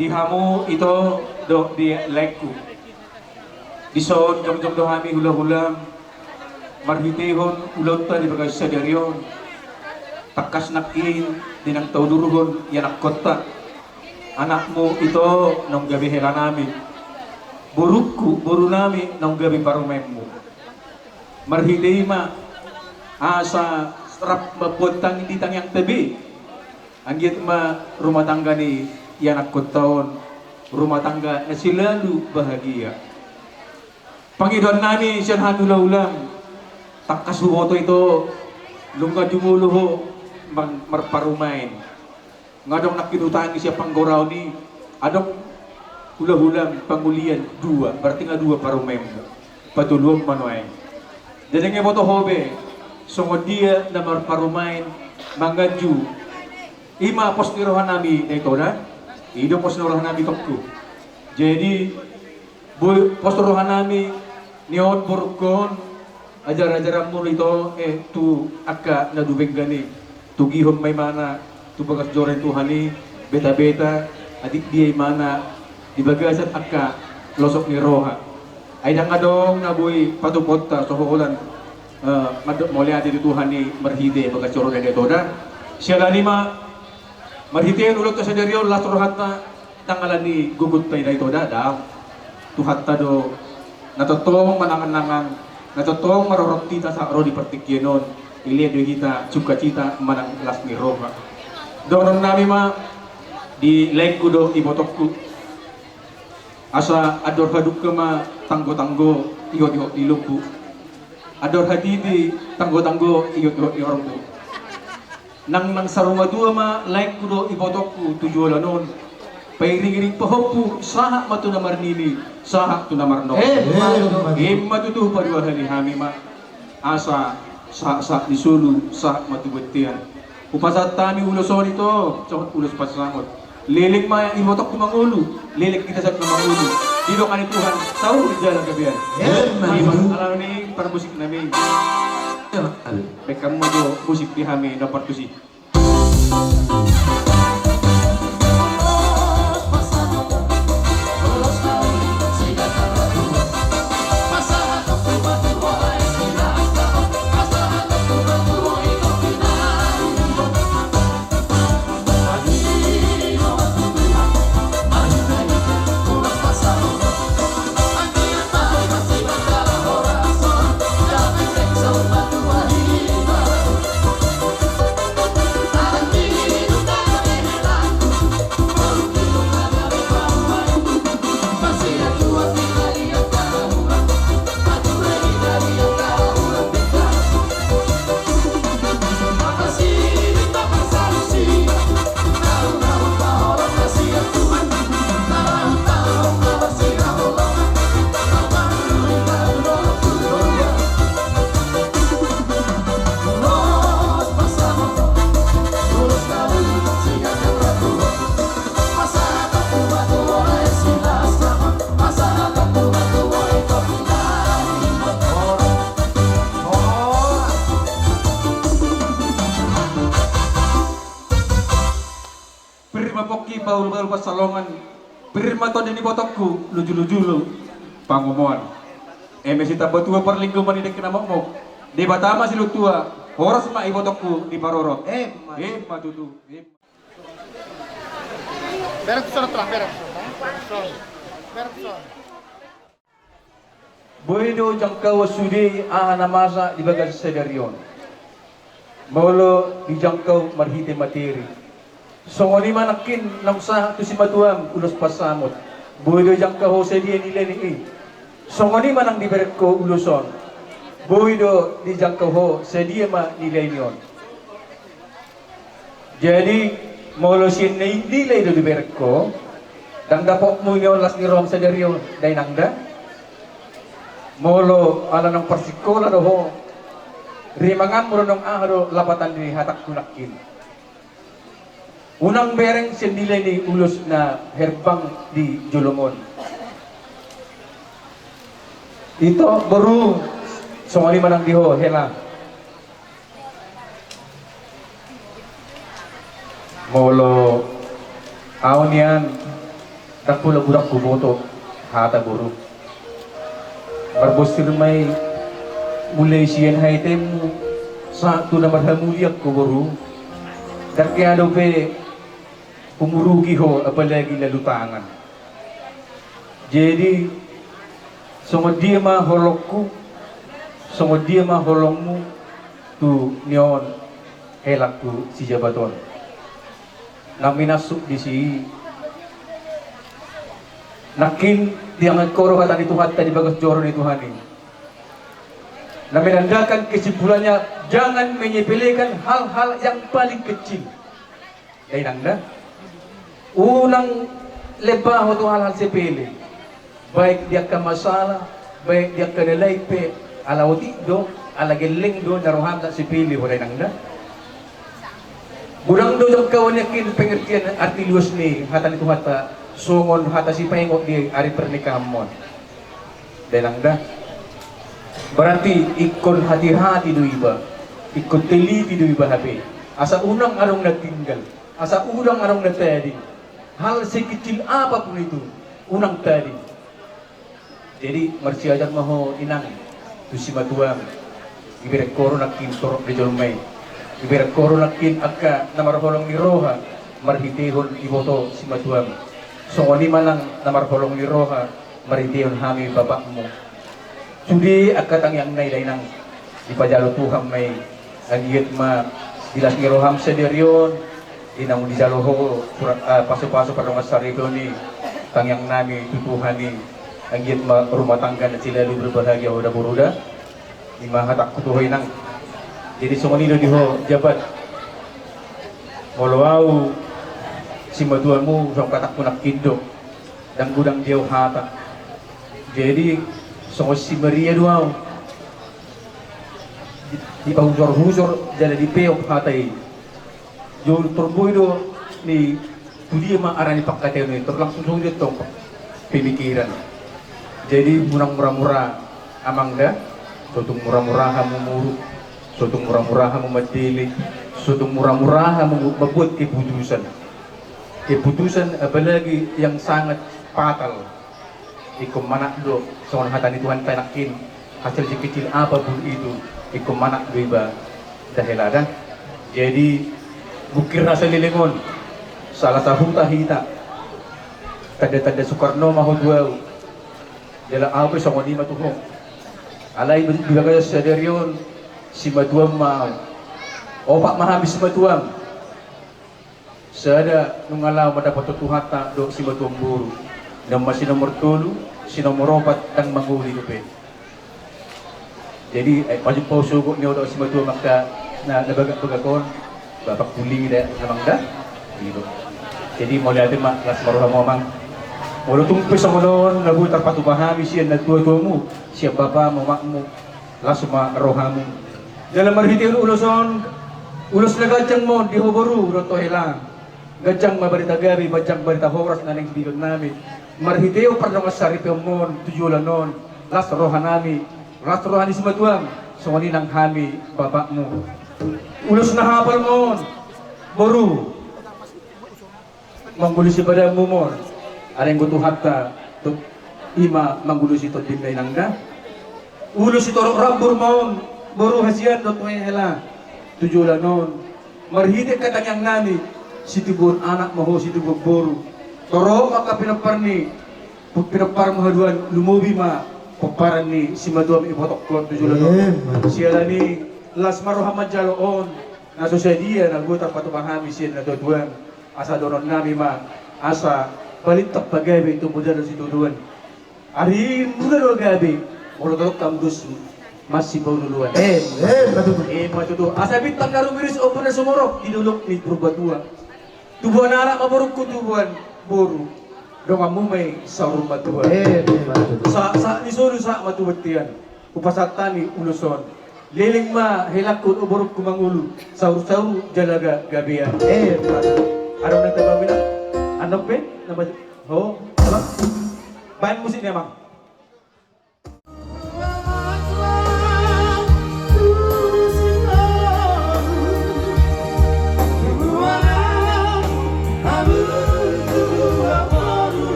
Dihamu ito do di like ko. Dison jom do hami hula-hulam marhitehon ulot ta di bagas sadaryon. Takas nakin dinang taudurugon yanak kota. Anakmu itu nong gabi hela nami. Burukku buru nami nong gabi parumemmu. Marhitei ma asa serap mapotang di tang yang tebi. Anggit ma rumah tangga ni yanak kotaon rumah tangga na selalu bahagia. Pangidon nami siyan hanula ulam takas huwoto ito lunga jumuluho marparumain ngadong nakinutaan siya panggorao ni adong hula-hulam pangulian dua berarti nga dua parumem patulong manuay dan nga moto hobe sungod dia na marparumain mangaju ima postirohan nami na ito na ido postirohan nami tokko jadi postirohan nami niyon burukon ajar-ajaran mo ito tu akka na dubeng gani tugihon may mana tu bagas joren tuhani beta-beta adik dia mana di bagasan akka losok ni roha ay nga dong nabuy patupot so hulan muli ati tuhani marhide bagas joren na ito na siya lima marhide ulot sa deryon last rohat na tangalan ni gugut tayo na ito daw tuhat ta do natotong manangan-nangan natotong marorot tita sa aro di partikyenon iliad do kita suka cita manang las ni roha doon nami ma di like ko do ibotok ko asa ador haduk ka ma tanggo-tanggo iot-iot ilupo ador hadidi tanggo-tanggo iot-iot iorpo nang sarunga dua ma like ko do ibotok ko tujuan nun pairing-iring pahopu saha matu na marnini saha tu na marno matutuh pariwahani hami ma asa sa disulu sa matubetian upasat tami uloson ito cokot ulos pasangot lilik ma imotok kumangulu lilik kita sa kumangulu dilo kani Tuhan tahu jalan kabian alam ni para musik namin bekam mo do musik di hami dapat tu si baul-baul pasalongan birma to dini botokku luju-luju lu pangumoan mesita batua perlinggo manidek kena momok di batama si lutua horas ma ibotokku di parorot matutu berak surat lah berak Boido jangkau sudi namasa di bagas sedarion maulo dijangkau marhite materi songoni manakin namsa tu si matuam ulos pasamot boido jangkau sedia nilai ni songoni manang diberet ko uluson boido dijangkau ho sedia ma nilai nion jadi maulo sin nilai do diberet ko dang dapok mo yon las ni rom sedarion dai nangda maulo ala nang persikola do ho rimangan mo nong ahro lapatan ni hatak kunakin unang bereng sendilay ni ulos na herbang di Julungon. Ito baru sumali manang diho hela. Molo aon yan Dakpula budak kuboto hata buru. Barbostir may mulai siyan haitem sa tu na marhamuliak ko buru. Dan kaya pe pumurugi ho apalagi lalutangan. Jadi sungod dia maholok ko, sungod dia maholong mo tu niyon helak ko si Jabaton. Na minasuk di si nakin tiang koro kata di Tuhan tadi bagus joro di Tuhan ini. Na menandakan kesimpulannya jangan menyepelekan hal-hal yang paling kecil. Dahil nanda unang lebaho tu hal-hal sepele. Baik dia ke masalah, baik dia ke nilaipe, ala do, ala geleng do, naruham tak sepele ho dahil nanda. Budang do yung kawan yakin pengertian arti luas ni hatan itu hata sungon hata si pengok di hari pernikahan mo. Dahil nanda. Berarti ikon hati-hati do iba, ikon teliti do iba hape. Asa unang arong nagtinggal, asa unang arong nagtadi. Hal sekecil apapun itu, unang tadi. Jadi marsiajar maho inang, tu si matuang, ibere koro nakin torok de jolmay, ibere koro nakin akka namarholong ni roha, marhitehon iboto si matuang. So ni manang namarholong ni roha, marhitehon hami bapak mo. Sudi akatang yang nay nang ipajalo Tuhan may agiyat ma dilas ni roham sederyon inang di jaloho paso-paso pada masarito ni tangyang nami tutuhan ni agiyat ma rumah tangga na sila lu berbahagia udah buruda lima hatak kutuhoy nang jadi sumanido diho jabat molawau si maduan mo sa katak punak kindo dan gudang diyo hatak jadi so si Maria doang di pahusor-husor jadi di peok hatay jol turboy do ni tudia maara ni pakkateo ni terlangsung sulit tong pemikiran jadi murang murah-murah amangda sotong murah-murah mumuru sotong murah-murah mumadili sotong murah-murah membuat keputusan apalagi yang sangat fatal ikum manak do soal hatan Tuhan tanakin hasil kecil apapun itu ikum manak do iba dahiladan jadi bukir rasa lilingon salah satu tahita tanda-tanda Soekarno mahudwau dala apa sa ngonima tuhong alay bilagay sa deryon si matuam mau opak mahabis si matuam sada nungalaw madapat tutuhata do si matuam buru dan masih nomor 3 si nomor 4 kang manghuli do pe jadi pajud po sugo niyo do si matuam maka na nabagakon bapak kuling da namangda gitu jadi mulai atin mas maruha mo mang wala tumpi sa mulon nabutar patubahami siya nagtuwa mo siya baba mo mak mo lasuma roha mo dalam marhiti uloson ulos na gadyang mo di huburu roto helang gadyang mabarita gabi badyang barita horas na nang bilog namin marhiteo parang masaripyo mo tujulan non las roha nami las roha ni sumatuang so ng hami baba mo ulos na hapal mo boru manggulusi pada mumor ada yang butuh hatta tu ima manggulusi to dinday nangda ulos ito rambur maon boru hasian do tuwe hela tujulan non marhite katanyang nami situbun anak maho situbun boru toro maka pinaparni pinapar mahaduan lumubi ma paparan ni si maduam ipotok ko tujulan non siya ni las maruhamad jaloon na sosyedia nagbutar patupahami siya na tutuan asa donon nami ma asa balitak pagabi itu muda si tuduan ari muda do gabi molodok kamdus masih bau duluan matutu asa bitang narumiris opo na sumorok dinulok ni purbatua tubuan anak maburuk ko tubuan boru dong amumay sa rumah tuan sa nisoro sa matubatian upasatani uluson liling ma hilakun uburuk kumangulu saur-saur jalaga gabian araw nagtabawin lang ano pe ho alam bahan musik niya mang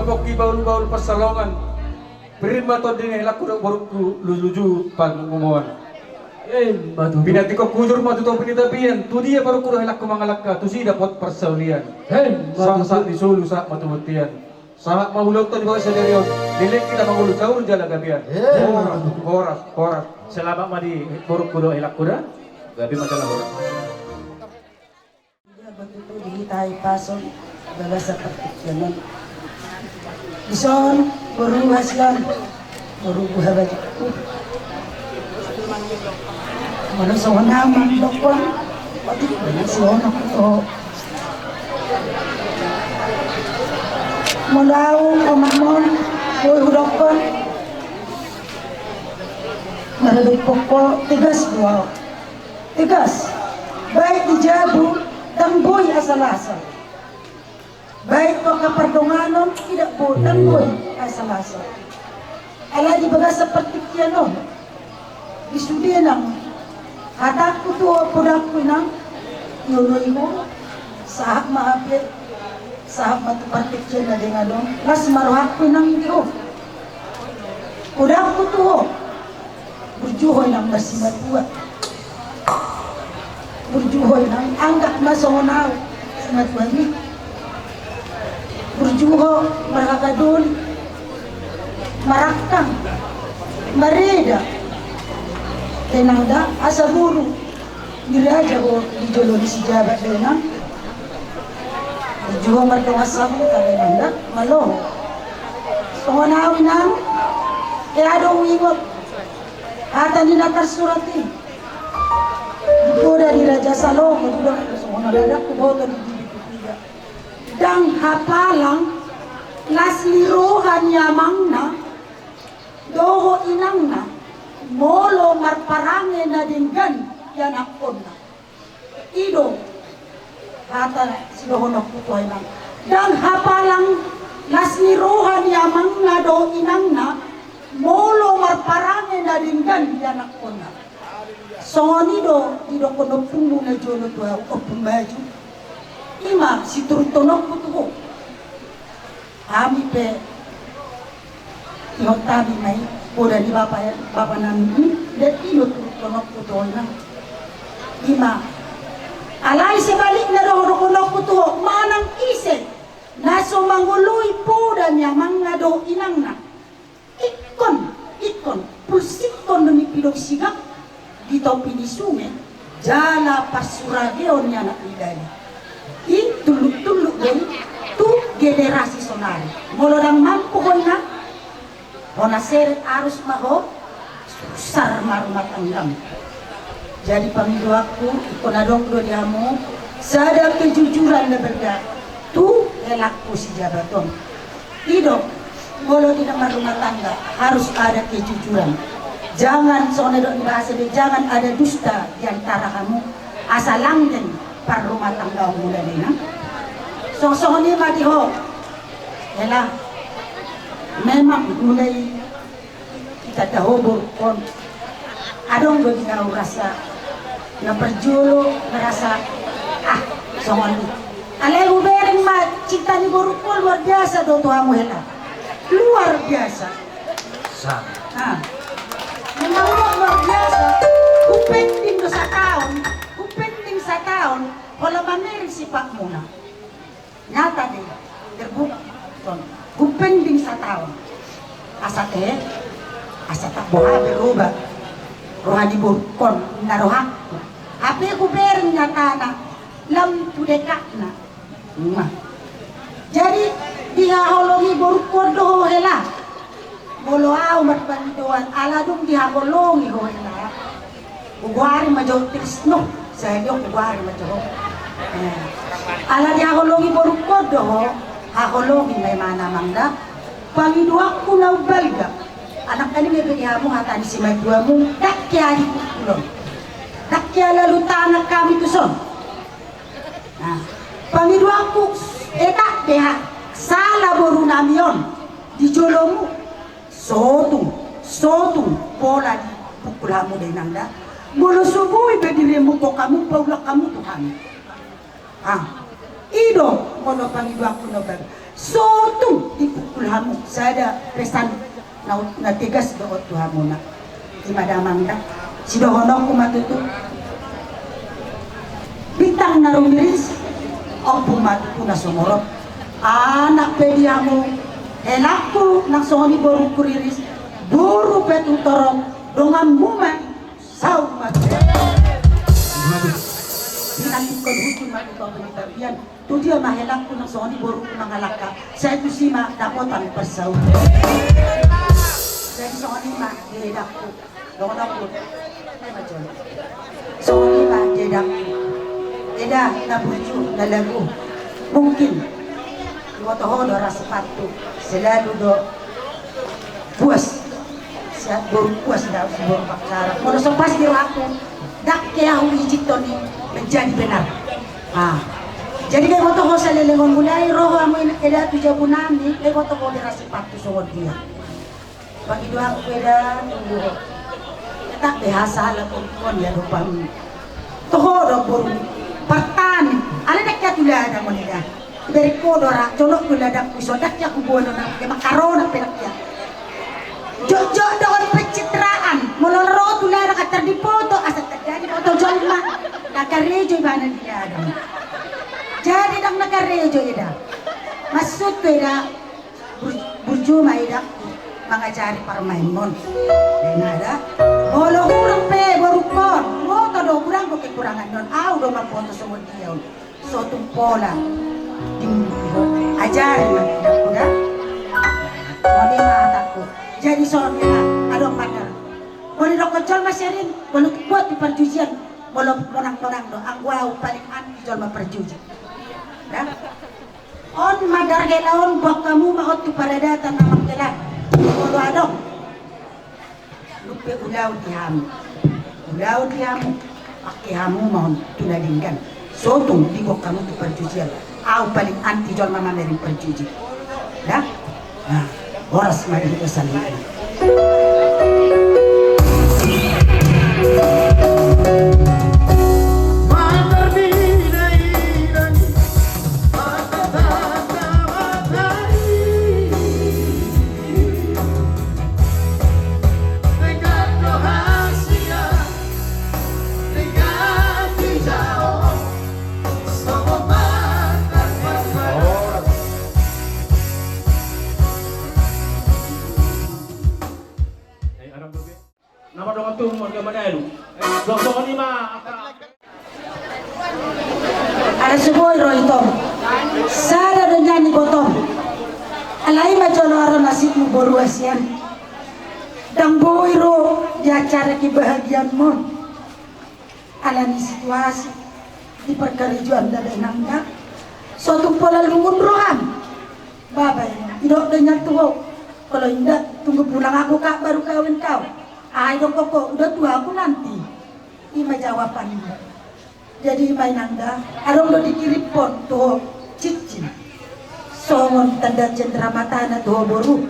papoki baul-baul pasalongan. Prima to din helak ko baru luju pangumuan. Matu. Binati ko kujur matu to pinitabian. Tu dia baru kudo helak ko mangalak ka. Tu si dapat persaulian. Sa disulu sa matubutian. Sa mahulog to di bawah sendirian. Dilik kita mangulog saur jala gabian. Horas. Selama madi baru kudo helak kuda. Gabi masalah horas. Betul dihitai pason dalam seperti jalan. Ison baru hasilkan baru buah baju. Mana seorang man dokon, pati mana seorang tu. Mulau omamon, buah dokon. Mana pokok tegas dua, tegas. Baik dijabu. Tangboy asal-asal. Baik kau kapardonganon, tidak boleh tangboy asal-asal. Ala di baga seperti kianon. Disudi nang hataku tu podakku nang yonoy mo sahab maapit sahab matupartik kian na dengadon. Las maruhakku nang dio. Podakku tu berjuhoy nang basimat buat. Berjuhoy nang anggap masonaw sangat banyak berjuho marakadul marakang mareda tenangda asa buru diraja ko di jolo di sijabat denang berjuho markawasamu tenangda malo sonaw nang adong ingot hata ni nakarsurati Buda di Raja Salomo juga semua ada kuboto di tiga. Dan hapalang laslirohan yamangna doho inangna molo marparange na dinggan yanakonna. Ido hata sidohono kutoy nang. Dan hapalang laslirohan yamangna doho inangna molo marparange na dinggan yanakonna. Songoni do kono pungu na jono to o pumaju ima si turtono kutuho ami pe yotabi mai poda di bapa nami de ilo turtono kutuho na ima alai sebalik na do kono kutuho manang ise naso mangului poda nya mangado inangna ikon pulsikon demi pilok sigap di topi di sungai jala pasurageon nya anak lidani in tuluk gen tu generasi sonari molodang mampu hona hona seret arus maho susar marumat anggam jadi pamilu aku ikonadong do diamu sadar kejujuran na berda tu elakku si jabaton ido molo di rumah tangga harus ada kejujuran. Jangan soalnya dok bahasa dia jangan ada dusta di antara kamu asal langgen par rumah tangga mulai nina. Soalnya mati ho, yalah memang mulai kita tahu kon adong bagi kau rasa na perjulu merasa soalnya. Alai ubereng mat cinta ni borukol luar biasa do tuamu hela luar biasa. Sama. Memang luar biasa, kupending sa taon, wala mamerin si Pak Muna. Nyata deh, terbuka, kupending sa taon. Asa tak boha berubah, rohani burkon, narohak. Ape kuberin nyata na, lam tudekak na. Jadi, dia holongi burkon doho hela. Bolo au matbandoan aladung dihakolongi ho ina ugwari majo tisno sa dio ugwari majo ala dihakolongi borukod ho hakolongi may mana mangda pangidua ku na balga anak kani may bihamu hatani si may dua mu dakya hikulon dakya lalu tanak kami tuson pangidua ku eta deha sala boru namion di jolomu sotung pola di pukulamu dari nanda mulu subuhi bedirimu kok kamu paula kamu Tuhan ido mono pangidu aku nobar sotung dipukul hamu. Saya ada pesan na tegas doot tu hamu na. Di madamang dak. Si dohonok kumatutu. Bintang na rumiris. O pumatutu na sumorot. Anak pedi hamu. Helakku nak soni boru kuriris. Buru petu torong. Dongan muman. Sau mati. Pinantikon hukum at ito penitabian. Tu dia mahelak ko ng soni boru ko ng alaka. Saya tu si ma dapat ang persaw. Saya soni ma dihedak ko. Doon ako. Soni ma dihedak ko. Eda na buju na lagu. Mungkin. Iwato ho do rasipatu. Selalu do puas. Siya boru puas daw si boru paklara. Mula so pas di ako. Dak kaya ako ijit to ni menjadi benar. Jadi kayak foto ko sa lelengon mulai roho amo eda tu jabu nami kayak foto ko dirasi patu so dia. Pagi dua aku eda tunggu. Tak behasa la kon ya rupam. Toho do boru partan. Ala dak ya tula ada moneda. Dari ko dora colok tula dak ku so dak ya ku bono na ke makarona penak ya. Jojo doon pencitraan moloro tula dak terdipoto asal terjadi foto jolma. Nakarejo ibana dia ada. Jadi dang nakarejo ida. Masuk ke ida burjuma ida mangajari permain mon. Dan ada bolo kurang pe borukon. Mo to do kurang ko kekurangan non. Au do mapoto semua dia. So tumpola. Timbo ajari man ida kuda. Moni mataku. Jadi soalnya adong panar. Moni do kocol maserin. Bolo buat di perjujian. Bolo monang-monang do. Ang wow paling anti jual perjuji. Ya? On madar gelaon bak kamu maot tu paradatan namak gelan. Bolo adong. Lupe ulau dihamu. Ulau dihamu. Pakai hamu mohon tunadingkan. Sotung digok kamu tu perjujian. Au paling anti jual mama meri perjuji. Ya? Nah, boras mari kita salin. Nama dong tu mau ke mana lu? Dong ni mah Ada sebuah roito. Sada do nyanyi botong. Alai macam orang nasib mu boru asian. Dang boiro di acara kebahagiaan mon. Alani situasi di perkarijuan dari nangda. Suatu pola lungun rohan. Baba tidak dengar tuh. Kalau tidak tunggu pulang aku kak baru kawin kau. Ayo kok udah tua aku nanti. Ima jawaban. Jadi main anda, arong do dikirim pon tuh cicin. Songon tanda cendera mata na tuh boru.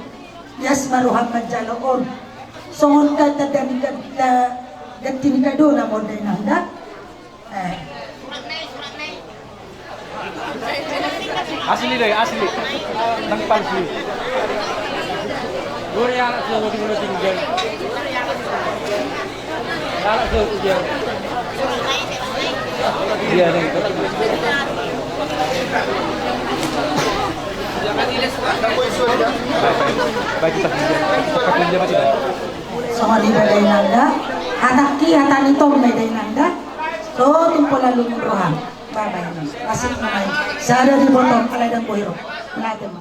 Yas maruham manjaloon. Songon kata dan ganti kado na mo day nanda. Asli deh, asli. Nang palsu. Gue yang anak sudah tinggal. Anak sudah tinggal. Iya nih. Bagi tak tinggal. Songon di baday nanda, anak ki hatan ito baday nanda. So tumpo lalu roham. Babay na. Masih naman. Sada di botong aladang boiro. Natin mo.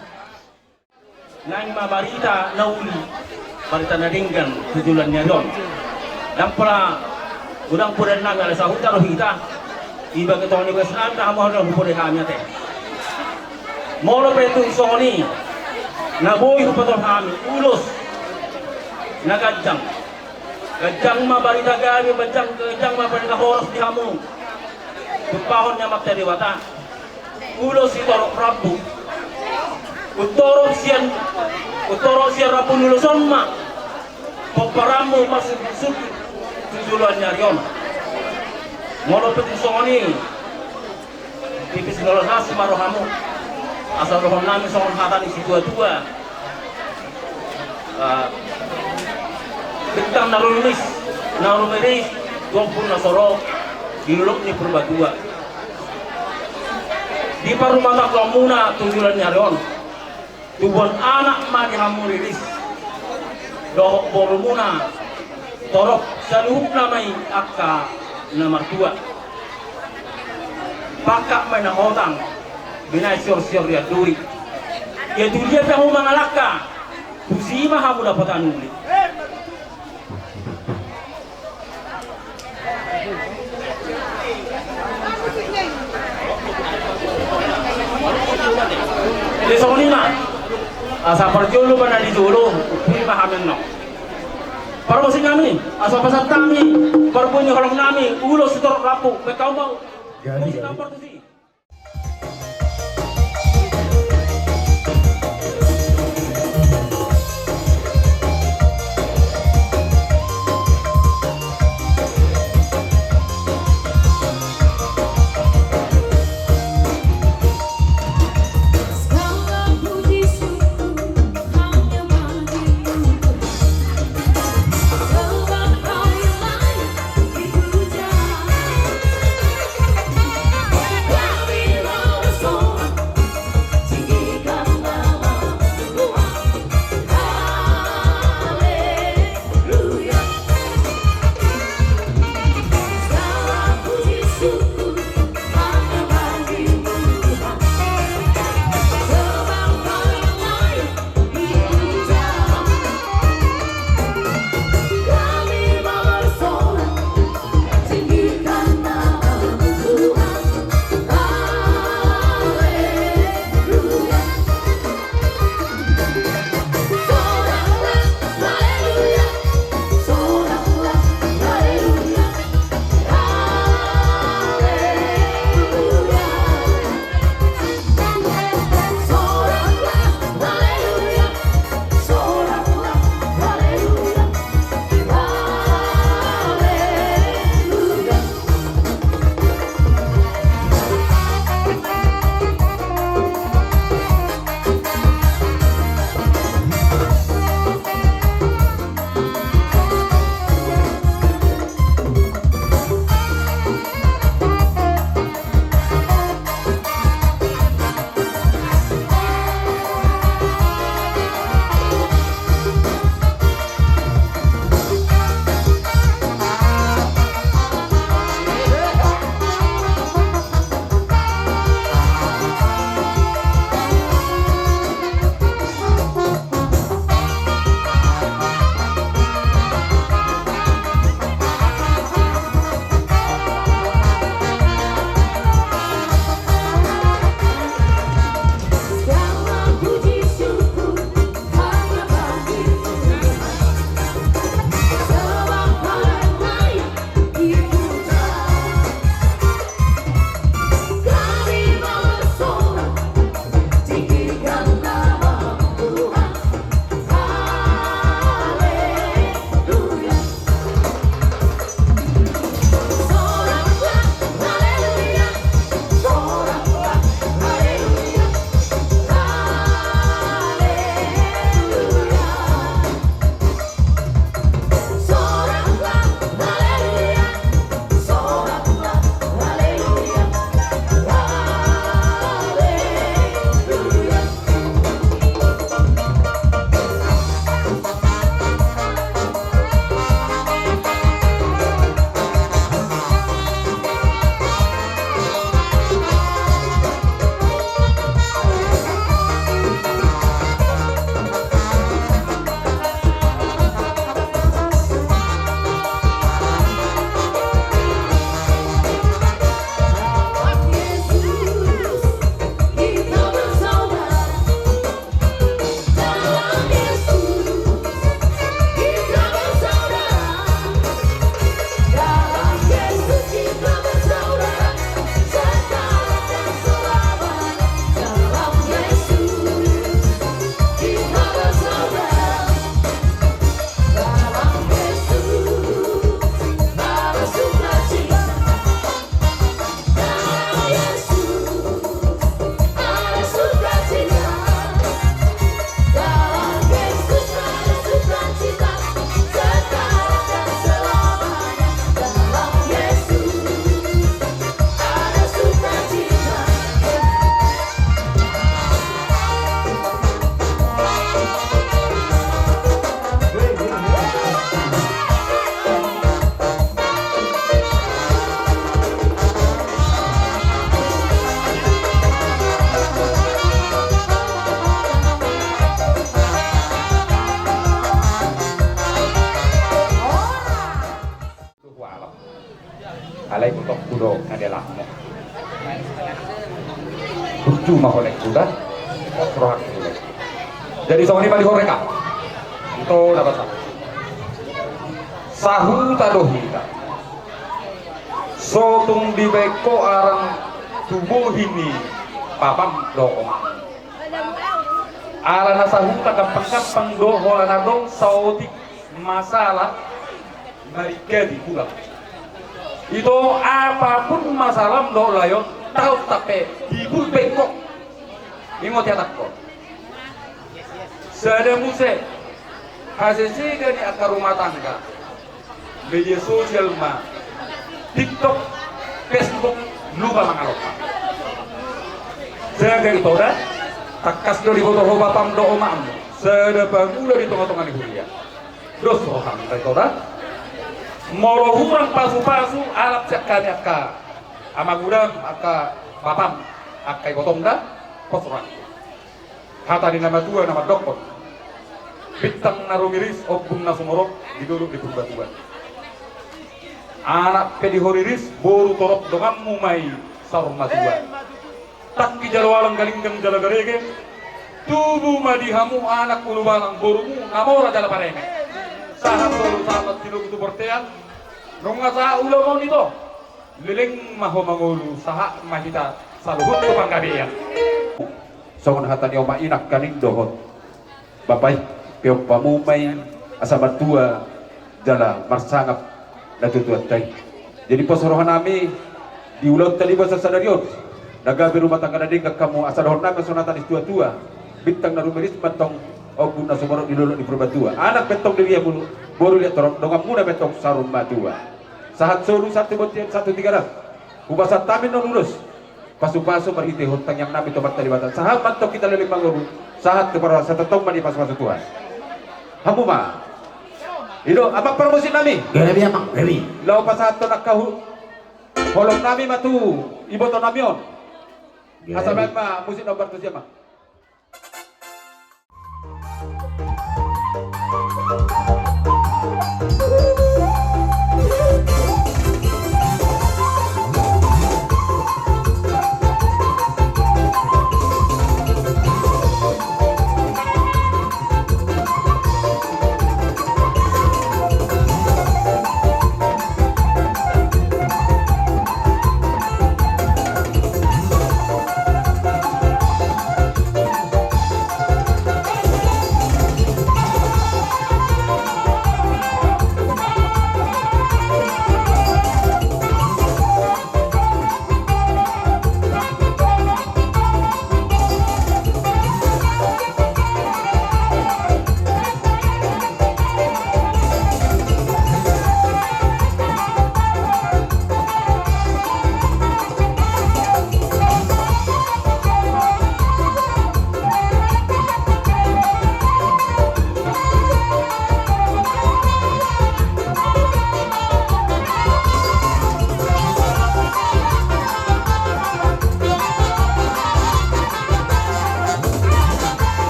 Nang mabarita na uli, barita na ringgan tujulannya yon. Dan pula udang pura nang ala sa huta rohita. Iba ke toni wes anda mo ro pura kami ate. Molo petu soni. Na boy hupaton kami ulos. Nagajang. Gajang mabarita gabi gajang mabarita horos di hamu. Tupahon niya magtariwata. Ulos ito Rabu. Utoro siya Rabu nuluson ma. Pagparamu masuk tujulan niya yon. Molo petisoni. Pipis nolonas marohamu. asal rohon namin sa hatan isi dua-dua. Bintang narulis, narumiris, tuwang na sorok, dilulok ni Purbadua. Di parumata ko muna tujulan niya ron. Tubuan anak mati hamuriris. Dohok boro muna. Torok sa luhuk na may akka na martua. Pakak may nakotang. Binay siyor-siyor ya duri. Ya dulia pa ho mga laka. Kusima ha mo dapat anuli. Desa lima, asa perjulu mana di dulu, lima hamen no. Para masing kami, asa pasat kami, berbunyi kolom nami, ulo setor rapu, bekau mau, musik nampar tu si. Yeah. tok kudo adalah mo. Cuma oleh kuda, rohak kuda. Jadi soalnya balik mereka, itu dapat satu. Sahu tadohita, sotung di beko arang tubuh ini, papam doong. Alana sahu tagampang-kampang doho alana dong sautik masalah mereka di pulang. Itu apapun masalah do layon tahu tapi di bengkok. Ini mau tiatak kok. Sada muse hasil gani akar rumah tangga, media sosial mah, TikTok, Facebook, lupa mangalok. Saya dari toda, takas dari foto bapam do omam, sada bangula di tengah-tengah kuliah. Terus roham dari toda, moro hurang pasu-pasu alap cak kami akka, amagudang akka bapam, akka ikotong dah, kosoran. Hata di nama tua nama dokter. Bintang narumiris obung nasumorok diduduk di perbatuan. Anak pedihoriris boru torop dongam mumai sarung matuan. Tak kijalwalang galinggang jalagarege. Tubuh madihamu anak ulubalang borumu namora jala pareme. Saham solu sahabat tiluk itu bertean. Nunga sa ulo mau nito. Liling maho mangulu sahak mahita saluhut ke panggabean. Songon hata ni oma inak kaning dohot. Bapai piok pamumay asabat tua jala marsangap natutuat tay. Jadi posorohan nami di ulat tali bahasa sadarion. Nagabi rumah tangga nading kamu asarohon nami sonatan tua-tua. Bintang narumiris matong ogun na sumorok dilulok di perbatua. Anak betong diri mulu boru lihat torok dongam muna betong sarung matua. Sahat solu satu botian 136. Ubasa tamin non lulus. Pasu-pasu berhiti hutang yang nabi tobat tadi batas. Sahat mantok kita leleng manguru. Sahat kepada satetong mani pasu-pasu Tuhan. Hamu ma. Ido apa promosi nami? Garabi amang, garabi. Lau pasato nakahu. Holong nami matu iboto namion. Asabat ma musik nomor tu siapa?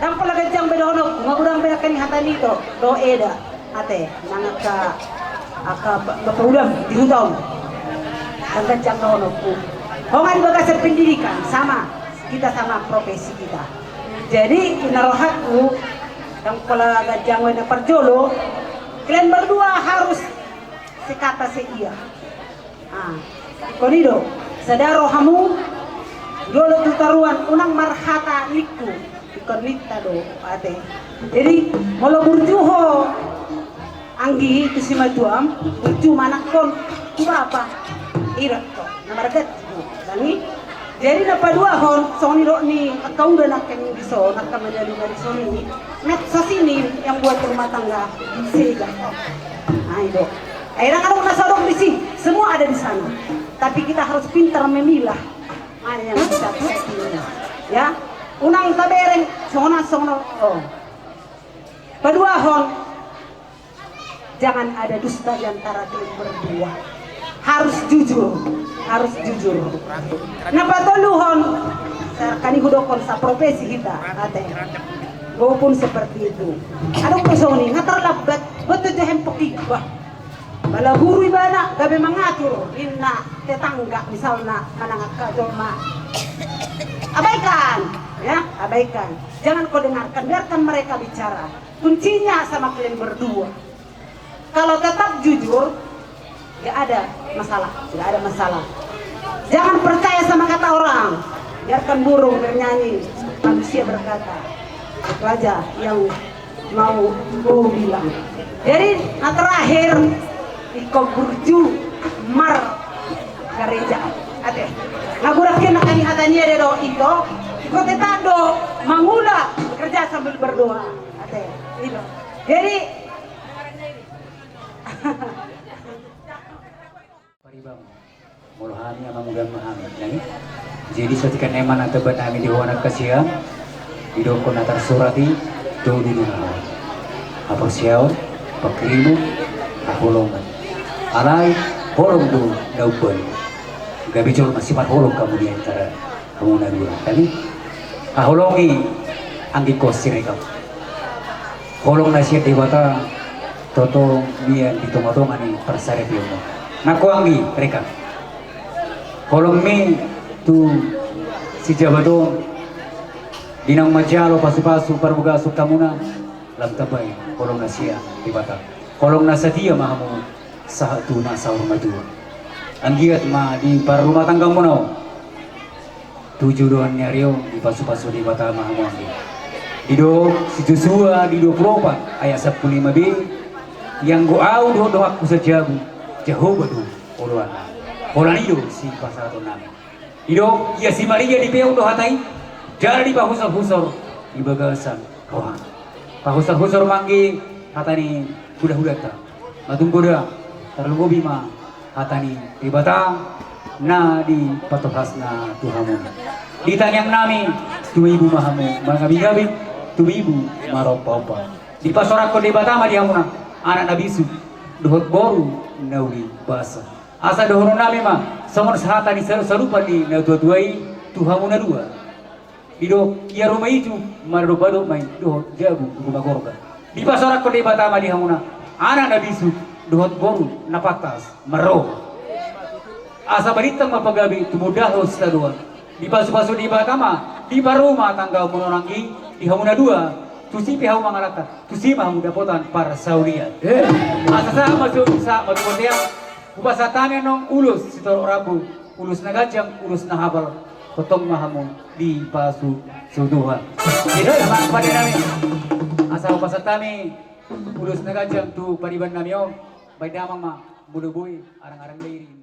Dan pala gajang bedono, ngurang bedakan hatan itu, do eda, ate, nangaka, bapulam di hutong, dan gajang bedono ku. Hongan bagas pendidikan sama, kita sama profesi kita. Jadi inarohatku, dan pala gajang wena perjolo, kalian berdua harus sekata seia. Konido, sadaro hamu, dolo tutaruan unang marhata niku. Konita do ate. Jadi molo burjuho anggi itu si majuam burju manakon apa irat to namaragat dani jadi na padua hon soni do ni akau udah nak yang biso nak menjadi dari soni met sini yang buat rumah tangga sega ayo akhirnya kan udah sorong di sini semua ada di sana tapi kita harus pintar memilah mana yang bisa pilih ya. Unang tabereng sona oh. Kedua hon jangan ada dusta di antara kalian berdua. Harus jujur. Napa toluhon sarkani hudokon sa profesi kita ate. Go pun seperti itu. Adong personi ngatarlabat betul jahem pokibah. Bala guru ibana gabe mengatur inna tetangga misalnya manangak kajoma. Abaikan. Ya, abaikan. Jangan kau dengarkan, biarkan mereka bicara. Kuncinya sama kalian berdua. Kalau tetap jujur, gak ada masalah. Jangan percaya sama kata orang. Biarkan burung bernyanyi, manusia berkata. Itu aja yang mau bilang. Jadi, nah terakhir, iko burju mar gereja. Ate, nagurakin na kanihatanya dero ito. Kote tando mangula bekerja sambil berdoa. Ate, itu. Jadi Paribang mulhani amamugan mahami. Jadi setika neman atau benami di wana kasia didoko natar surati do di dunia. Apa siau pakrimu aholongan. Alai holong do daupel. Gabi jol masifat holong kamu di antara kamu nadura. Tadi aholongi anggi kosir ikam. Holong nasihat dewata toto biar ditong-tong ani persare piyomo. Naku anggi mereka. Holong mi tu si jabado dinang majalo pasu-pasu parbuga sukamuna lam tabay holong nasihat dewata. Holong nasadia mahamu sahatu na sahur madu. Anggiat ma di par rumah tangga mo 7 doan nyariyo di pasu-pasu di bata mahamuanggi. Dido si Joshua di 24 ayat 15b yang goau do aku sajabu Jehovah do oluana. Olan ido si pasal nami. Dido ya si Maria di peu do hatai jadi pahusor-husor di bagasan rohan. Pahusor-husor manggi hatani huda-huda ta. Matung goda terlunggu bima hatani di bata na di patohasna Tuhamu. Ditanyang nami tumibu mahamu magabi-gabi tumibu maropa-opa. Di pasorako di batama di hamuna anak nabisu dohot boru nawi basa. Asa dohono nami ma samon sahata di sarupa di na dua-duai Tuhamu na dua. Dido ia rumah itu marobado mai dohot jabu rumah gorga. Di pasorako di batama di hamuna anak nabisu dohot boru napatas maropa. Asa baritang mapagabi tumudahos sa dua. Di pasu-pasu di batama di baruma tangga mononanggi di hamuna dua tusipi hamu mangarata tusima hamu dapotan para saulian. Asa sa masuk sa matukotiang ubasatane nong ulus sitor rabu ulus nagajang ulus na habal kotong mahamu di pasu suduhan. Jadi naman pada namin asa ubasatame ulus nagajang tu pariban namyo bay damang ma bulubuy arang-arang leirin.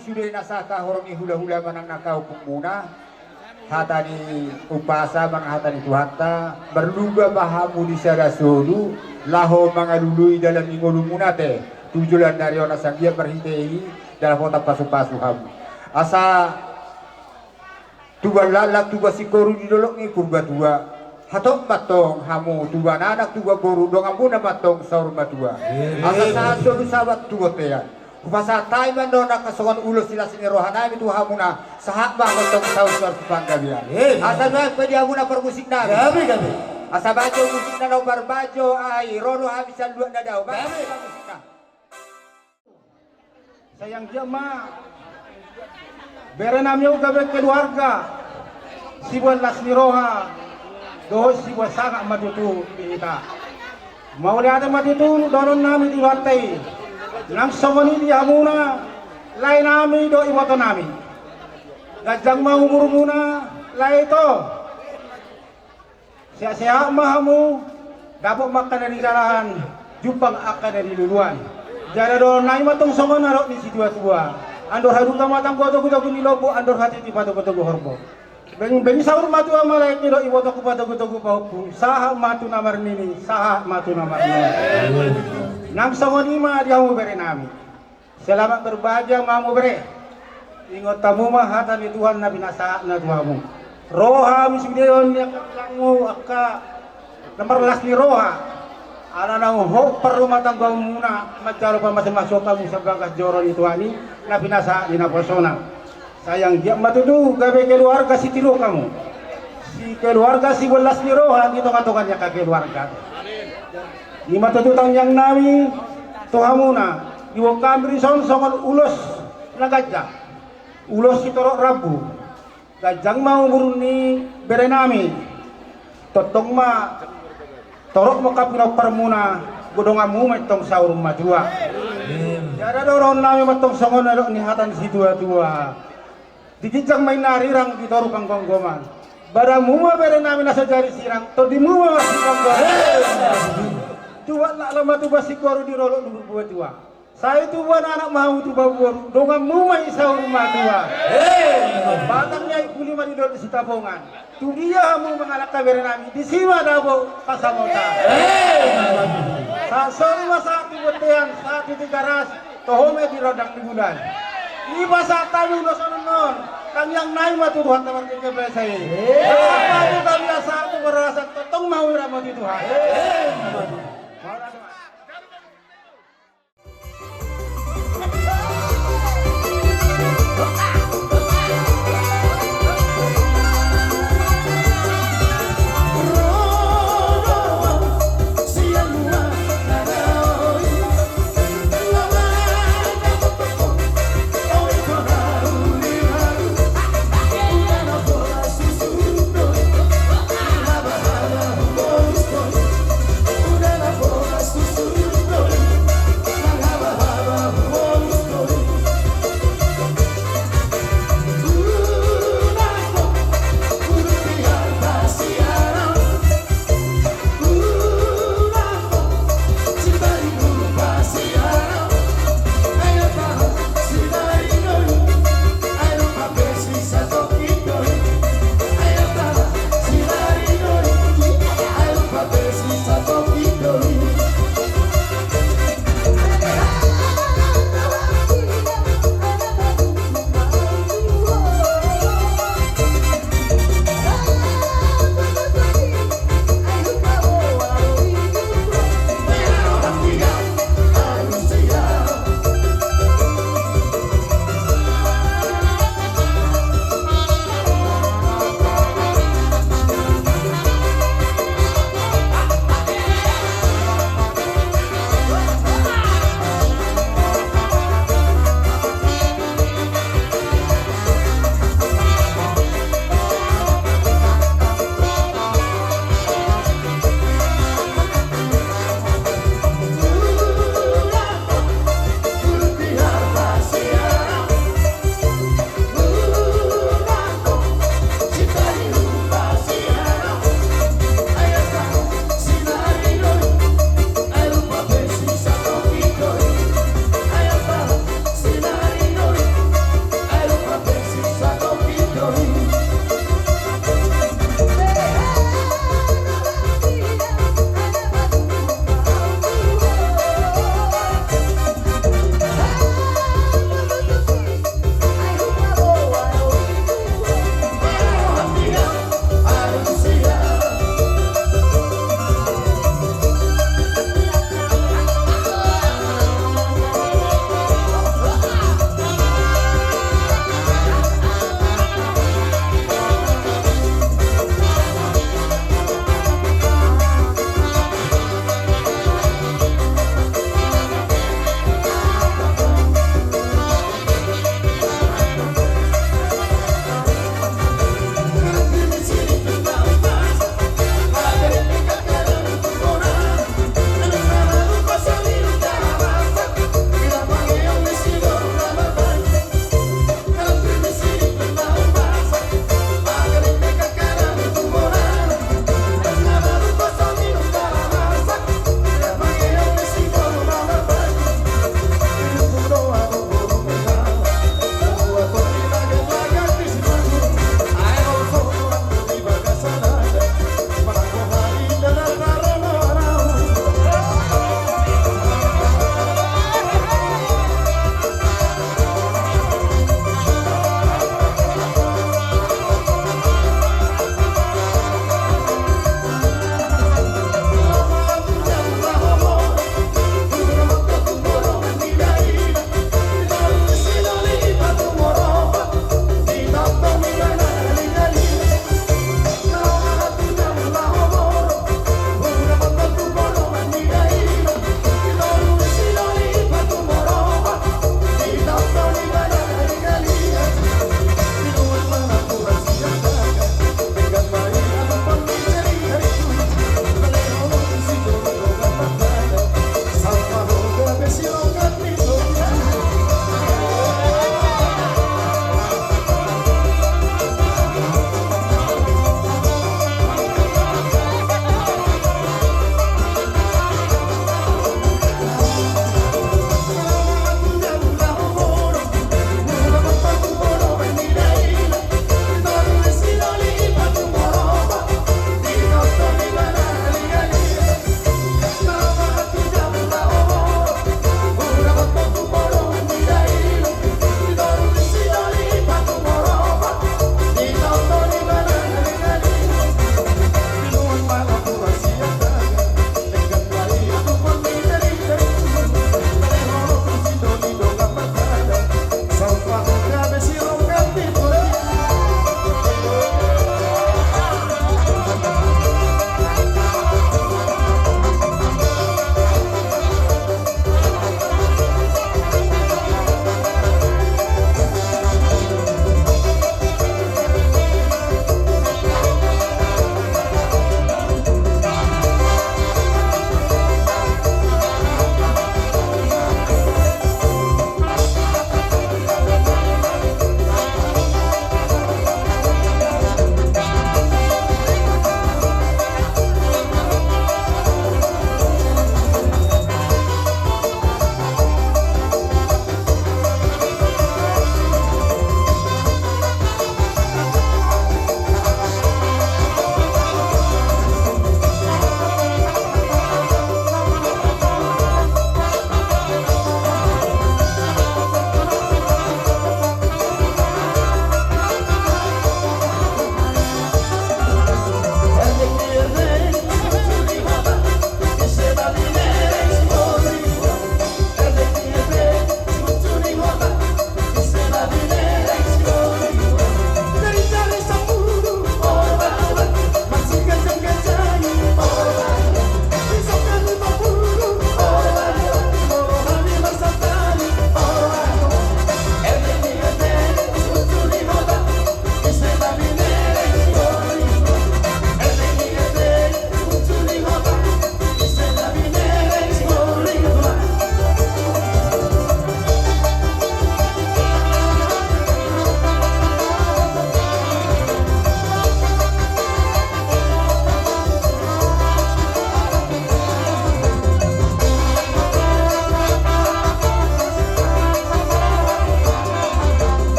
sudah nasaka horong hula-hula manang nakau muna hatani upasa mang hatani tuhanta berluga bahamu di sada solu laho mangalului dalam ingolu munate tujuan dari ona sanggia berhitei dalam kota pasu-pasu hamu asa tuba lalak tuba sikoru di dolok ni kurba tua hatok batong hamu tuba anak tuba boru dong ambuna batong saur batua asa saat solu sabat tuba tean Kupasa tay man doon nakasongan ulo sila sinirohan namin ito hamuna sa hakbang ng saus sa panggabihan. Asa ba pwede hamuna permusik namin? Gabi. Asa bajo musik na daw barbajo ay rono habisan luat na daw. Gabi musik na. Sayang jama. Bere namin yung gabi keluarga. Sibuan las niroha. Doon sibuan sangat matutu kita. Maulihan matutu doon namin iwatay. Nang sawani di hamuna lain nami do iwato nami gajang mau umur muna lai to siya mahamu dapat makan dari jalanan jumpang akan dari luluan jara do nai matong songon narok di situ tua andor hadu tamatang goto goto ni lobo andor hati ti pato goto horbo beng sahur matu amalai ni do iwato ku pato goto ku saha matu namar nini saha matu namar nini Nang songonima dia mau beri nami. Selamat berbahagia mamu beri. Ingat tamu mah hatan Tuhan nabi nasa na tuamu. Roha misbideon yang kamu akka nomor las ni roha. Ana nang ho perumah tangga muna majaro pamasan masuk kamu sebagai joron itu ani nabi nasa di naposona. Sayang dia matudu gawe keluarga si tilo kamu. Si keluarga si belas ni roha gitu katokannya ke keluarga. Lima tututang yang nami tohamuna iwo kambri songon ulos na gajah ulos si torok rabu gajang mau murni bere nami totong ma torok mo kapino permuna godongamu metong saur madua jara doron nami metong songon adok ni hatan si tua dijijang main narirang di torok kang gonggoman baramu ma bere nami nasa jari sirang to dimu ma masih gonggoman Tuwa nak lama tu basi koru di rolok dulu buat tua. Saya tu buat anak mau tu bawa dongan mumai sahur rumah tua. Batangnya ibu lima di dol di sitabongan. Tu dia mau mengalahkan berenami di siwa dabo pasamota. Sahur rumah saat buatian saat itu garas tohome di rodak di bulan. Ini bahasa kami udah non. Kami yang naik matu Tuhan teman kita saya. Kami kami asal tu berasa totong mau ramati Tuhan. Udahlah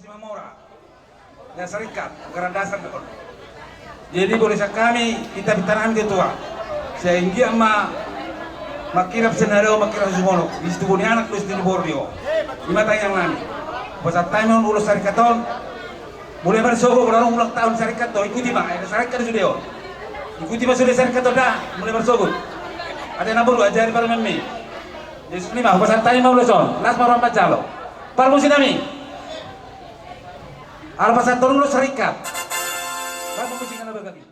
Simamora. Ya serikat, anggaran dasar betul. Jadi boleh kami kita bitanam ketua. Sehingga makirap senario makirap sumono. Di situ punya anak terus di bordio. Lima yang lain. Pasal time ulos sarikaton. Mulai bersogo berarong ulang tahun sarikat to ikuti ba? Ada sarikat sudah. Ikuti ba sudah sarikat to dah mulai bersogo. Ada nabur ajari para memi. Yesus lima pasal time ulos on. Las marom pacalo. Para musim kami. Alpasat turun ulos sarikat. Bapak musim kana berkati.